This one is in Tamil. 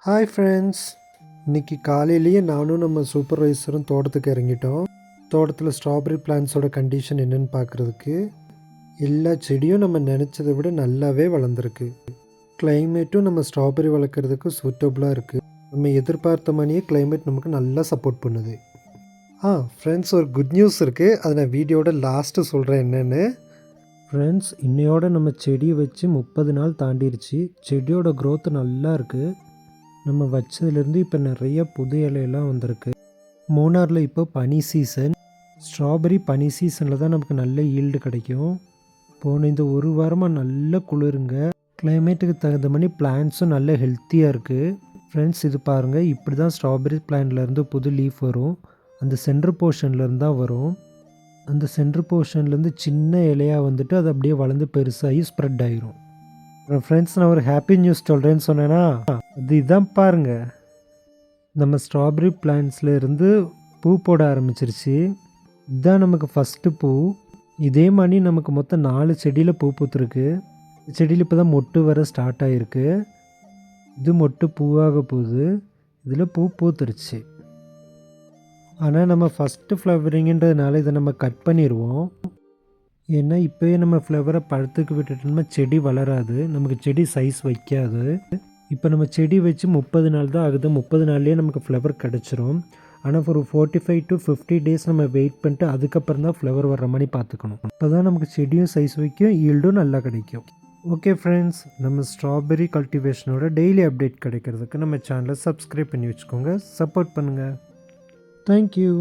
ஹாய் ஃப்ரெண்ட்ஸ், இன்றைக்கி காலையிலேயே நானும் நம்ம சூப்பர்வைசரும் தோட்டத்துக்கு இறங்கிட்டோம். தோட்டத்தில் ஸ்ட்ராபெரி பிளான்ட்ஸோட கண்டிஷன் என்னென்னு பார்க்குறதுக்கு. எல்லா செடியும் நம்ம நினச்சதை விட நல்லாவே வளர்ந்துருக்கு. கிளைமேட்டும் நம்ம ஸ்ட்ராபெரி வளர்க்குறதுக்கு சூட்டபுளாக இருக்குது. நம்ம எதிர்பார்த்த மாதிரியே கிளைமேட் நமக்கு நல்லா சப்போர்ட் பண்ணுது. ஃப்ரெண்ட்ஸ், ஒரு குட் நியூஸ் இருக்குது. அதை நான் வீடியோட லாஸ்ட்டு சொல்கிறேன் என்னென்னு. ஃப்ரெண்ட்ஸ், இன்னையோட நம்ம செடியை வச்சு 30 நாள் தாண்டிடுச்சு. செடியோட க்ரோத்து நல்லா இருக்குது. நம்ம வச்சதுலேருந்து இப்போ நிறைய புது இலையெல்லாம் வந்திருக்கு. மூணாரில் இப்போ பனி சீசன். ஸ்ட்ராபெரி பனி சீசனில் தான் நமக்கு நல்ல ஈல்டு கிடைக்கும். போன இந்த ஒரு வாரமாக நல்ல குளிருங்க. கிளைமேட்டுக்கு தகுந்த மாதிரி பிளான்ட்ஸும் நல்ல ஹெல்த்தியாக இருக்குது. ஃப்ரெண்ட்ஸ், இது பாருங்கள், இப்படி தான் ஸ்ட்ராபெரி பிளான்ட்லேருந்து புது லீஃப் வரும். அந்த சென்டர் போர்ஷன்லேருந்து தான் வரும். அந்த சென்டர் போர்ஷன்லேருந்து சின்ன இலையாக வந்துட்டு அது அப்படியே வளர்ந்து பெருசாகி ஸ்ப்ரெட் ஆகிரும். ஃப்ரெண்ட்ஸ், நான் ஒரு ஹாப்பி நியூஸ் சொல்கிறேன்னு சொன்னேன்னா, அது இதான் பாருங்கள். நம்ம ஸ்ட்ராபெரி பிளான்ட்ஸில் இருந்து பூ போட ஆரம்பிச்சிருச்சு. இதுதான் நமக்கு ஃபஸ்ட்டு பூ. இதே மாதிரி நமக்கு மொத்தம் 4 செடியில் பூ பூத்துருக்கு. செடியில் இப்போ தான் மொட்டு வர ஸ்டார்ட் ஆகிருக்கு. இது மொட்டு பூவாக போகுது. இதில் பூ பூத்துருச்சு. ஆனால் நம்ம ஃபஸ்ட்டு ஃப்ளவரிங்கன்றதுனால இதை நம்ம கட் பண்ணிடுவோம். ஏன்னா இப்போயே நம்ம ஃப்ளவரை பழத்துக்கு விட்டுட்டோம்னா செடி வளராது, நமக்கு செடி சைஸ் வைக்காது. இப்போ நம்ம செடி வச்சு 30 நாள் தான் ஆகுது. 30 நாள்லேயே நமக்கு ஃப்ளவர் கிடச்சிரும். ஆனால் ஒரு 45 to 50 டேஸ் நம்ம வெயிட் பண்ணிட்டு அதுக்கப்புறம் தான் ஃப்ளவர் வர்ற மாதிரி பார்த்துக்கணும். அப்போ தான் நமக்கு செடியும் சைஸ் வைக்கும், ஈல்டும் நல்லா கிடைக்கும். ஓகே ஃப்ரெண்ட்ஸ், நம்ம ஸ்ட்ராபெரி கல்டிவேஷனோட டெய்லி அப்டேட் கிடைக்கிறதுக்கு நம்ம சேனலை சப்ஸ்கிரைப் பண்ணி வச்சுக்கோங்க. சப்போர்ட் பண்ணுங்கள். தேங்க்யூ.